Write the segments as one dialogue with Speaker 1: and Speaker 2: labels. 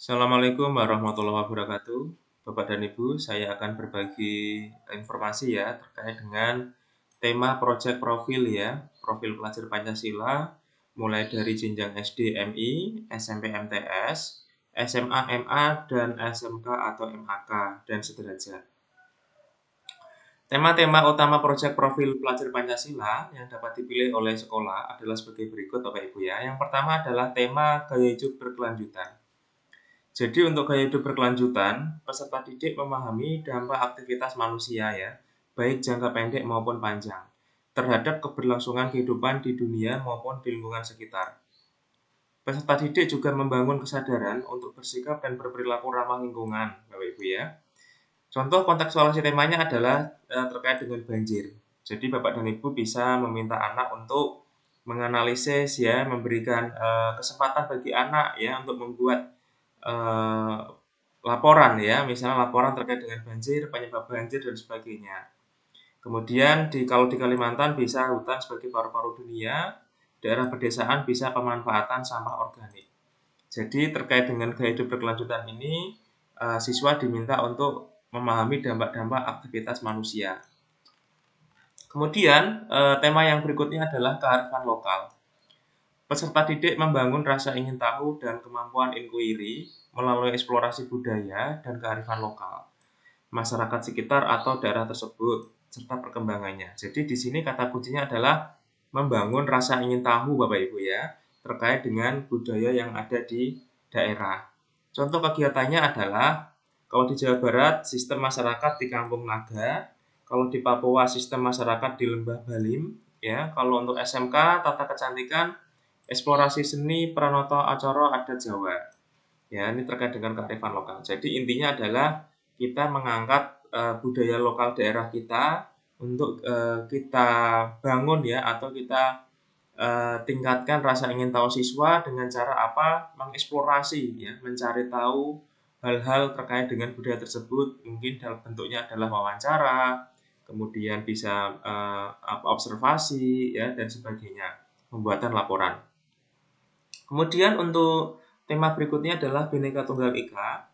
Speaker 1: Assalamualaikum warahmatullahi wabarakatuh. Bapak dan Ibu, saya akan berbagi informasi ya terkait dengan tema project profil ya, profil pelajar Pancasila, mulai dari jenjang SD MI, SMP MTS, SMA MA, dan SMK atau MAK, dan sederajat. Tema-tema utama project profil pelajar Pancasila yang dapat dipilih oleh sekolah adalah sebagai berikut Bapak Ibu ya. Yang pertama adalah tema gaya hidup berkelanjutan. Jadi untuk gaya hidup berkelanjutan, peserta didik memahami dampak aktivitas manusia ya, baik jangka pendek maupun panjang, terhadap keberlangsungan kehidupan di dunia maupun di lingkungan sekitar. Peserta didik juga membangun kesadaran untuk bersikap dan berperilaku ramah lingkungan, Bapak Ibu ya. Contoh kontekstualisasi temanya adalah terkait dengan banjir. Jadi Bapak dan Ibu bisa meminta anak untuk menganalisis ya, memberikan kesempatan bagi anak ya untuk membuat eh, laporan ya, misalnya laporan terkait dengan banjir, penyebab banjir dan sebagainya. Kemudian kalau di Kalimantan bisa hutan sebagai paru-paru dunia, daerah pedesaan bisa pemanfaatan sampah organik. Jadi terkait dengan gaya hidup berkelanjutan ini, siswa diminta untuk memahami dampak-dampak aktivitas manusia. Kemudian tema yang berikutnya adalah kearifan lokal. Peserta didik membangun rasa ingin tahu dan kemampuan inquiry melalui eksplorasi budaya dan kearifan lokal, masyarakat sekitar atau daerah tersebut, serta perkembangannya. Jadi di sini kata kuncinya adalah membangun rasa ingin tahu Bapak Ibu ya, terkait dengan budaya yang ada di daerah. Contoh kegiatannya adalah kalau di Jawa Barat sistem masyarakat di Kampung Naga, kalau di Papua sistem masyarakat di Lembah Balim, ya. Kalau untuk SMK tata kecantikan eksplorasi seni Pranoto Acara adat Jawa. Ya, ini terkait dengan kearifan lokal. Jadi intinya adalah kita mengangkat budaya lokal daerah kita untuk kita bangun ya atau kita tingkatkan rasa ingin tahu siswa dengan cara apa? Mengeksplorasi ya, mencari tahu hal-hal terkait dengan budaya tersebut. Mungkin dalam bentuknya adalah wawancara, kemudian bisa observasi ya dan sebagainya, pembuatan laporan. Kemudian untuk tema berikutnya adalah Bhinneka Tunggal Ika.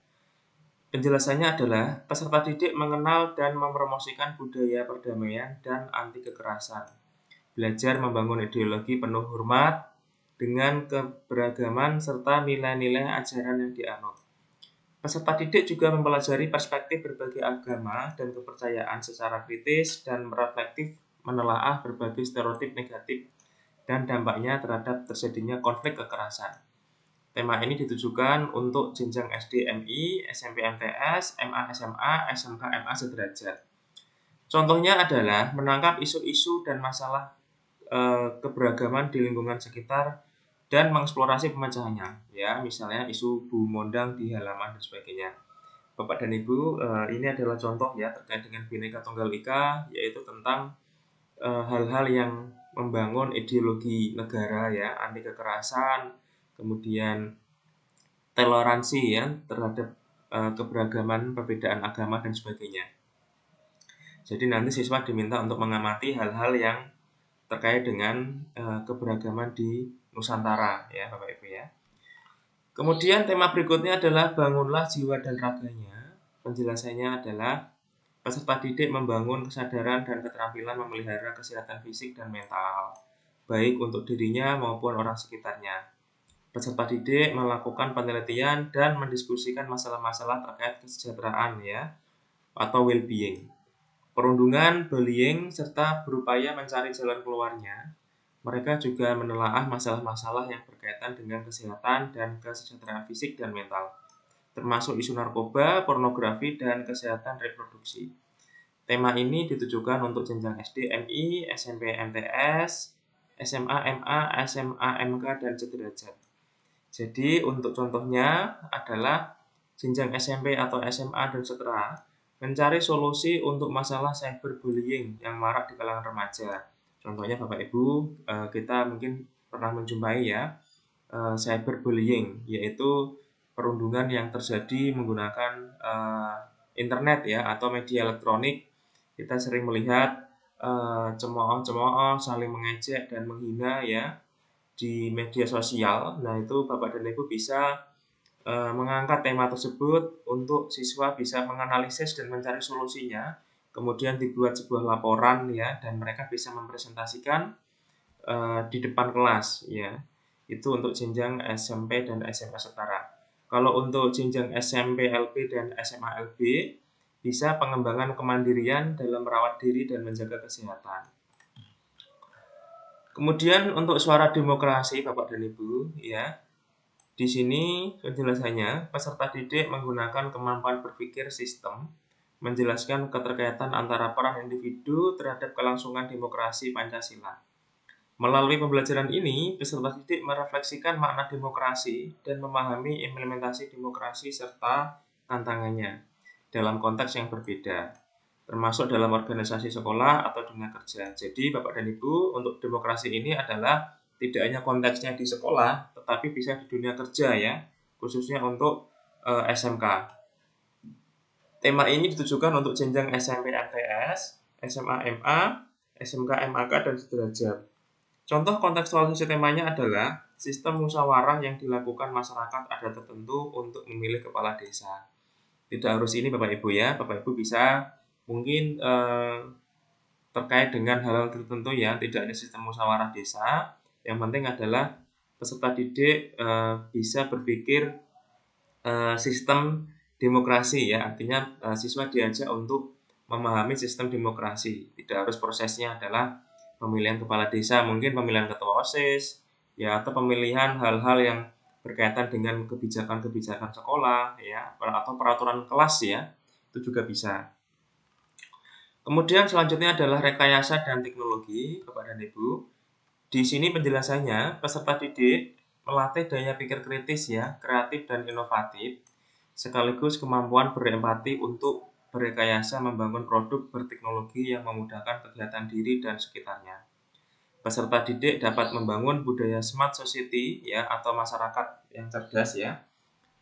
Speaker 1: Penjelasannya adalah peserta didik mengenal dan mempromosikan budaya perdamaian dan anti kekerasan. Belajar membangun ideologi penuh hormat dengan keberagaman serta nilai-nilai ajaran yang dianut. Peserta didik juga mempelajari perspektif berbagai agama dan kepercayaan secara kritis dan reflektif menelaah berbagai stereotip negatif dan dampaknya terhadap terjadinya konflik kekerasan. Tema ini ditujukan untuk jenjang SD MI, SMP MTS, MA SMA, SMK MA sederajat. Contohnya adalah menangkap isu-isu dan masalah keberagaman di lingkungan sekitar dan mengeksplorasi pemecahannya. Ya, misalnya isu Bu Mondang di halaman dan sebagainya. Bapak dan Ibu, ini adalah contoh ya terkait dengan Bhinneka Tunggal Ika, yaitu tentang hal-hal yang membangun ideologi negara ya, anti kekerasan, kemudian toleransi ya terhadap keberagaman, perbedaan agama dan sebagainya. Jadi nanti siswa diminta untuk mengamati hal-hal yang terkait dengan keberagaman di Nusantara ya Bapak Ibu ya. Kemudian tema berikutnya adalah bangunlah jiwa dan raganya. Penjelasannya adalah peserta didik membangun kesadaran dan keterampilan memelihara kesehatan fisik dan mental, baik untuk dirinya maupun orang sekitarnya. Peserta didik melakukan penelitian dan mendiskusikan masalah-masalah terkait kesejahteraan ya atau well-being, perundungan, bullying, serta berupaya mencari jalan keluarnya. Mereka juga menelaah masalah-masalah yang berkaitan dengan kesehatan dan kesejahteraan fisik dan mental, termasuk isu narkoba, pornografi, dan kesehatan reproduksi. Tema ini ditujukan untuk jenjang SD MI, SMP MTS, SMA MA, SMA MK, dan sederajat. Jadi untuk contohnya adalah jenjang SMP atau SMA dan seterusnya mencari solusi untuk masalah cyberbullying yang marak di kalangan remaja. Contohnya Bapak Ibu, kita mungkin pernah menjumpai ya cyberbullying, yaitu perundungan yang terjadi menggunakan internet ya atau media elektronik. Kita sering melihat cemooh-cemooh, saling mengejek dan menghina ya di media sosial. Nah itu Bapak dan Ibu bisa mengangkat tema tersebut untuk siswa bisa menganalisis dan mencari solusinya, kemudian dibuat sebuah laporan ya, dan mereka bisa mempresentasikan di depan kelas ya. Itu untuk jenjang SMP dan SMA setara. Kalau untuk jenjang SMP LB dan SMA LB, bisa pengembangan kemandirian dalam merawat diri dan menjaga kesehatan. Kemudian untuk suara demokrasi Bapak dan Ibu ya. Di sini penjelasannya, peserta didik menggunakan kemampuan berpikir sistem, menjelaskan keterkaitan antara peran individu terhadap kelangsungan demokrasi Pancasila. Melalui pembelajaran ini, peserta didik merefleksikan makna demokrasi dan memahami implementasi demokrasi serta tantangannya dalam konteks yang berbeda, termasuk dalam organisasi sekolah atau dunia kerja. Jadi, Bapak dan Ibu, untuk demokrasi ini adalah tidak hanya konteksnya di sekolah, tetapi bisa di dunia kerja ya, khususnya untuk SMK. Tema ini ditujukan untuk jenjang SMP MTS, SMA MA, SMK MAK, dan sederajat. Contoh kontekstualisasi temanya adalah sistem musyawarah yang dilakukan masyarakat adat tertentu untuk memilih kepala desa. Tidak harus ini Bapak Ibu ya, Bapak Ibu bisa mungkin terkait dengan hal-hal tertentu ya, tidak hanya sistem musyawarah desa. Yang penting adalah peserta didik bisa berpikir sistem demokrasi ya, artinya siswa diajak untuk memahami sistem demokrasi. Tidak harus prosesnya adalah pemilihan kepala desa, mungkin pemilihan ketua OSIS ya, atau pemilihan hal-hal yang berkaitan dengan kebijakan-kebijakan sekolah ya, atau peraturan kelas ya, itu juga bisa. Kemudian selanjutnya adalah rekayasa dan teknologi, Bapak dan Ibu. Di sini penjelasannya, peserta didik melatih daya pikir kritis ya, kreatif dan inovatif, sekaligus kemampuan berempati untuk berekayasa membangun produk berteknologi yang memudahkan kegiatan diri dan sekitarnya. Peserta didik dapat membangun budaya smart society ya, atau masyarakat yang cerdas ya,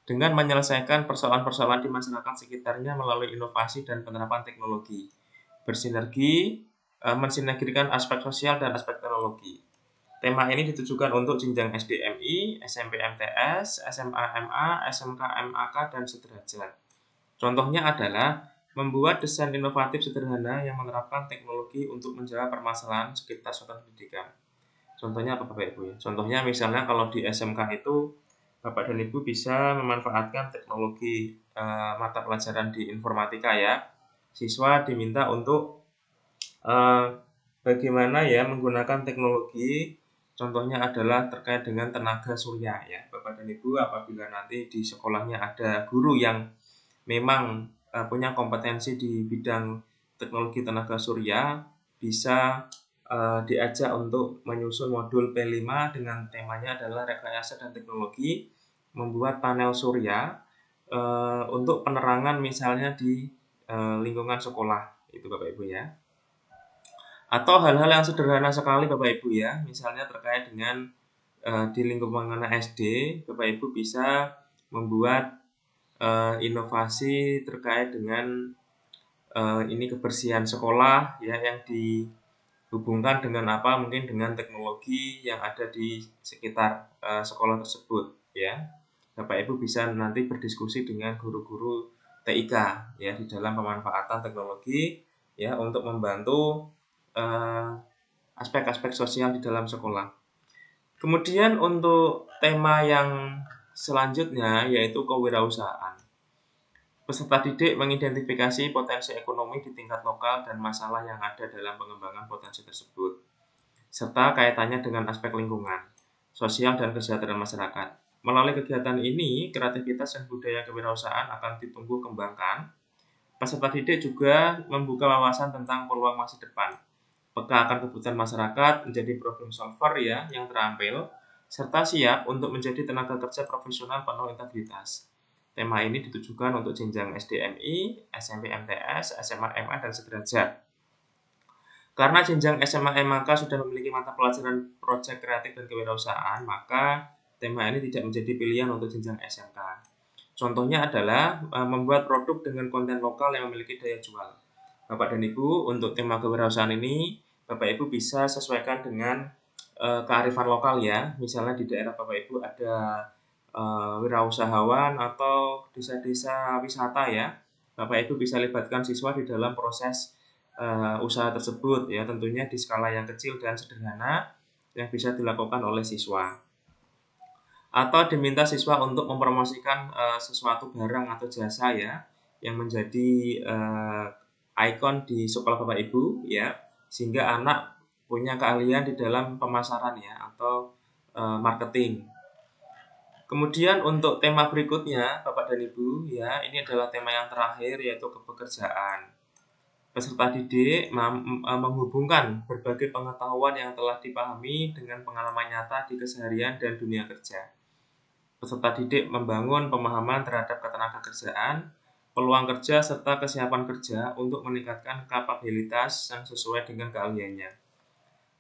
Speaker 1: dengan menyelesaikan persoalan-persoalan di masyarakat sekitarnya melalui inovasi dan penerapan teknologi. Bersinergi, mensinergikan aspek sosial dan aspek teknologi. Tema ini ditujukan untuk jenjang SDMI, SMP MTS, SMA MA, SMK MAK, dan sederajat. Contohnya adalah membuat desain inovatif sederhana yang menerapkan teknologi untuk menjawab permasalahan sekitar suatu pendidikan. Contohnya apa Bapak Ibu ya? Contohnya misalnya kalau di SMK itu Bapak dan Ibu bisa memanfaatkan teknologi mata pelajaran di informatika ya. Siswa diminta untuk bagaimana ya menggunakan teknologi. Contohnya adalah terkait dengan tenaga surya ya. Bapak dan Ibu apabila nanti di sekolahnya ada guru yang memang punya kompetensi di bidang teknologi tenaga surya, bisa diajak untuk menyusun modul P5 dengan temanya adalah rekayasa dan teknologi, membuat panel surya untuk penerangan misalnya di lingkungan sekolah, itu Bapak Ibu ya. Atau hal-hal yang sederhana sekali Bapak Ibu ya, misalnya terkait dengan di lingkungan SD, Bapak Ibu bisa membuat inovasi terkait dengan ini kebersihan sekolah ya, yang dihubungkan dengan apa, mungkin dengan teknologi yang ada di sekitar sekolah tersebut ya. Bapak Ibu bisa nanti berdiskusi dengan guru-guru TIK ya di dalam pemanfaatan teknologi ya untuk membantu aspek-aspek sosial di dalam sekolah. Kemudian untuk tema yang selanjutnya yaitu kewirausahaan. Peserta didik mengidentifikasi potensi ekonomi di tingkat lokal dan masalah yang ada dalam pengembangan potensi tersebut, serta kaitannya dengan aspek lingkungan, sosial, dan kesejahteraan masyarakat. Melalui kegiatan ini, kreativitas dan budaya kewirausahaan akan ditumbuh kembangkan. Peserta didik juga membuka wawasan tentang peluang masa depan, peka akan kebutuhan masyarakat, menjadi problem solver ya yang terampil, serta siap untuk menjadi tenaga kerja profesional penuh integritas. Tema ini ditujukan untuk jenjang SDMI, SMP MTS, SMA MA, dan sederajat. Karena jenjang SMA MAK sudah memiliki mata pelajaran proyek kreatif dan kewirausahaan, maka tema ini tidak menjadi pilihan untuk jenjang SMK. Contohnya adalah membuat produk dengan konten lokal yang memiliki daya jual. Bapak dan Ibu, untuk tema kewirausahaan ini, Bapak Ibu bisa sesuaikan dengan kearifan lokal ya. Misalnya di daerah Bapak Ibu ada wirausahawan atau desa-desa wisata ya. Bapak Ibu bisa libatkan siswa di dalam proses usaha tersebut ya, tentunya di skala yang kecil dan sederhana yang bisa dilakukan oleh siswa. Atau diminta siswa untuk mempromosikan sesuatu barang atau jasa ya yang menjadi ikon di sekolah Bapak Ibu ya, sehingga anak punya keahlian di dalam pemasaran ya atau marketing. Kemudian untuk tema berikutnya Bapak dan Ibu ya, ini adalah tema yang terakhir yaitu kepekerjaan. Peserta didik menghubungkan berbagai pengetahuan yang telah dipahami dengan pengalaman nyata di keseharian dan dunia kerja. Peserta didik membangun pemahaman terhadap ketenagakerjaan, peluang kerja, serta kesiapan kerja untuk meningkatkan kapabilitas yang sesuai dengan keahliannya,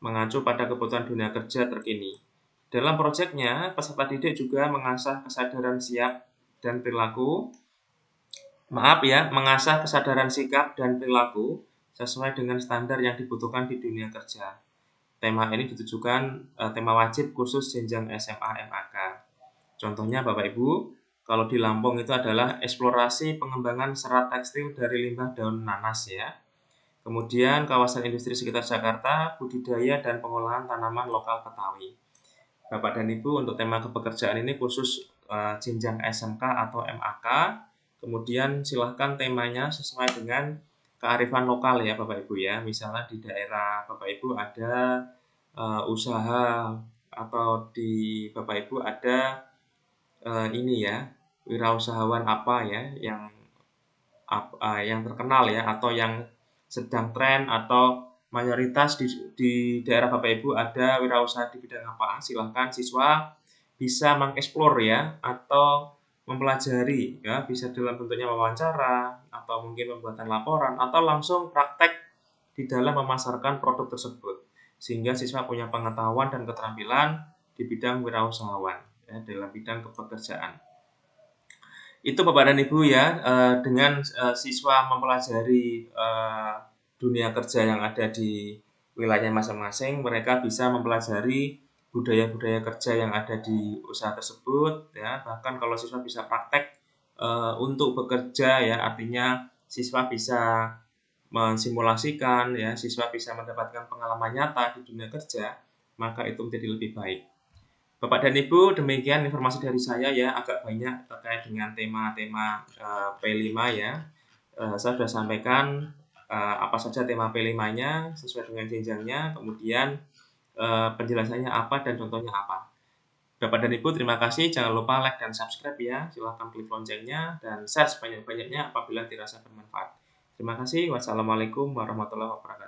Speaker 1: mengacu pada kebutuhan dunia kerja terkini. Dalam proyeknya, peserta didik juga mengasah kesadaran kesadaran sikap dan perilaku sesuai dengan standar yang dibutuhkan di dunia kerja. Tema ini ditujukan tema wajib khusus jenjang SMA MAK. Contohnya Bapak Ibu, kalau di Lampung itu adalah eksplorasi pengembangan serat tekstil dari limbah daun nanas ya. Kemudian kawasan industri sekitar Jakarta, budidaya dan pengolahan tanaman lokal Betawi. Bapak dan Ibu, untuk tema kepekerjaan ini khusus jenjang SMK atau MAK. Kemudian silahkan temanya sesuai dengan kearifan lokal ya Bapak Ibu ya. Misalnya di daerah Bapak Ibu ada usaha atau di Bapak Ibu ada ini ya, wirausahawan apa ya yang terkenal ya atau yang sedang tren atau mayoritas di daerah Bapak Ibu ada wirausaha di bidang apa. Silahkan siswa bisa mengeksplor ya atau mempelajari ya, bisa dalam bentuknya wawancara atau mungkin pembuatan laporan atau langsung praktek di dalam memasarkan produk tersebut, sehingga siswa punya pengetahuan dan keterampilan di bidang wirausahawan ya, dalam bidang kepekerjaan. Itu Bapak dan Ibu ya, dengan siswa mempelajari dunia kerja yang ada di wilayah masing-masing, mereka bisa mempelajari budaya-budaya kerja yang ada di usaha tersebut ya. Bahkan kalau siswa bisa praktek untuk bekerja ya, artinya siswa bisa mensimulasikan ya, siswa bisa mendapatkan pengalaman nyata di dunia kerja, maka itu menjadi lebih baik. Bapak dan Ibu, demikian informasi dari saya ya, agak banyak terkait dengan tema-tema P5 ya. Saya sudah sampaikan apa saja tema P5-nya sesuai dengan jenjangnya, kemudian penjelasannya apa dan contohnya apa. Bapak dan Ibu, terima kasih. Jangan lupa like dan subscribe ya. Silahkan klik loncengnya dan share sebanyak-banyaknya apabila dirasa bermanfaat. Terima kasih. Wassalamualaikum warahmatullahi wabarakatuh.